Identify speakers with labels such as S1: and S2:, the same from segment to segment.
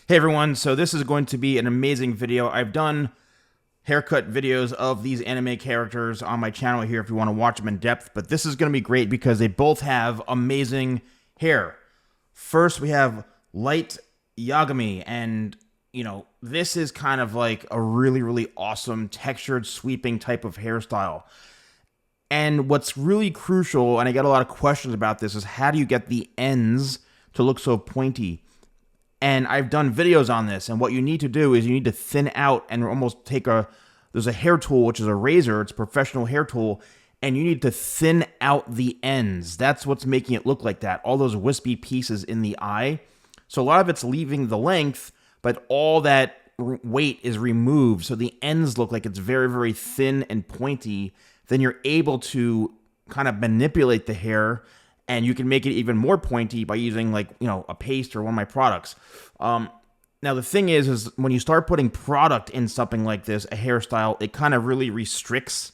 S1: Hey everyone, so this is going to be an amazing video. I've done haircut videos of these anime characters on my channel here if you want to watch them in depth, but this is going to be great because they both have amazing hair. First, we have Light Yagami, and this is kind of like a really awesome textured sweeping type of hairstyle. And what's really crucial, and I get a lot of questions about this, is how do you get the ends to look so pointy? And I've done videos on this, and what you need to do is you need to thin out and almost there's a hair tool, which is a razor, it's a professional hair tool, and you need to thin out the ends. That's what's making it look like that, all those wispy pieces in the eye. So a lot of it's leaving the length, but all that weight is removed, so the ends look like it's very thin and pointy. Then you're able to kind of manipulate the hair, and you can make it even more pointy by using a paste or one of my products. Now the thing is when you start putting product in something like this, a hairstyle, it kind of really restricts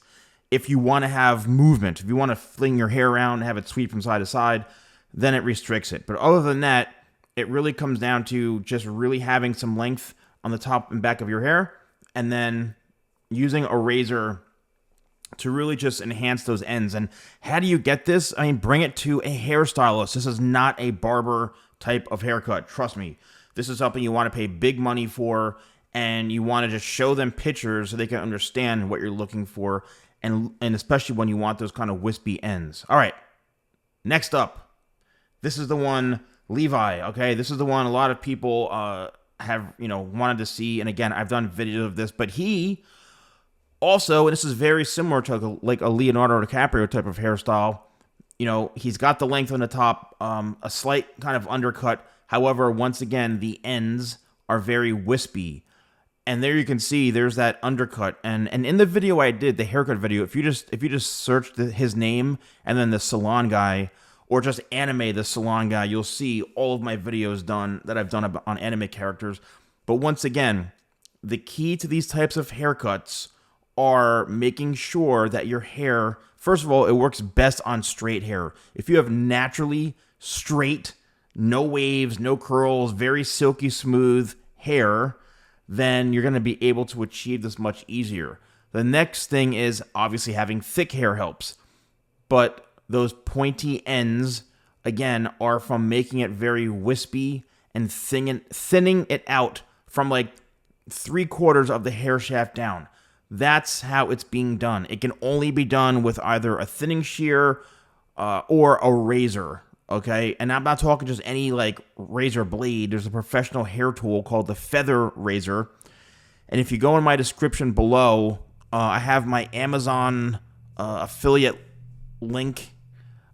S1: if you want to have movement. If you want to fling your hair around and have it sweep from side to side, then it restricts it. But other than that, it really comes down to just really having some length on the top and back of your hair, and then using a razor to really just enhance those ends. And how do you get this? I mean, bring it to a hairstylist. This is not a barber type of haircut. Trust me. This is something you want to pay big money for, and you want to just show them pictures so they can understand what you're looking for, and especially when you want those kind of wispy ends. All right, next up, this is the one, Levi, okay? This is the one a lot of people have, wanted to see, and again, I've done videos of this, but he also, and this is very similar to like a Leonardo DiCaprio type of hairstyle. He's got the length on the top, a slight kind of undercut. However, once again, the ends are very wispy. And there you can see there's that undercut. And in the video I did, the haircut video, if you just search his name and then the Salon Guy, or just anime the Salon Guy, you'll see all of my videos that I've done on anime characters. But once again, the key to these types of haircuts are making sure that your hair, first of all, it works best on straight hair. If you have naturally straight, no waves, no curls, very silky smooth hair, then you're going to be able to achieve this much easier. The next thing is obviously having thick hair helps, but those pointy ends, again, are from making it very wispy and thinning it out from like 3/4 of the hair shaft down. That's how it's being done. It can only be done with either a thinning shear or a razor, okay? And I'm not talking just any like razor blade. There's a professional hair tool called the feather razor. And if you go in my description below, I have my Amazon affiliate link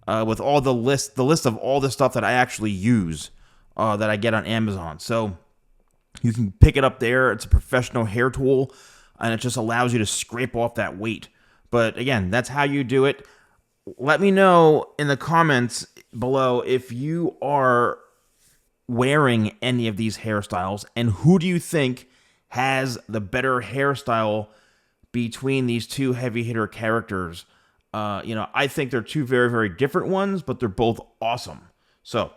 S1: with all the list of all the stuff that I actually use that I get on Amazon. So you can pick it up there. It's a professional hair tool, and it just allows you to scrape off that weight. But again, that's how you do it. Let me know in the comments below if you are wearing any of these hairstyles, and who do you think has the better hairstyle between these two heavy hitter characters. I think they're two very different ones, but they're both awesome. So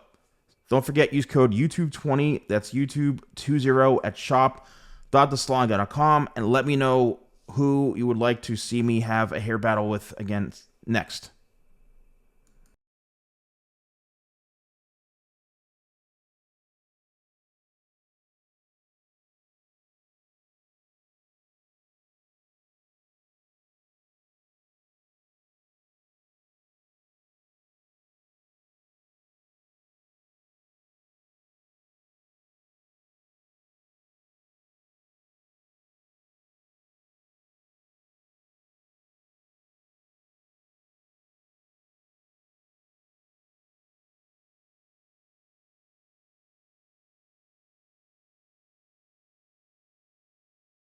S1: don't forget, use code YouTube20, that's YouTube20 at shop.thesalonguy.com, and let me know who you would like to see me have a hair battle with again next.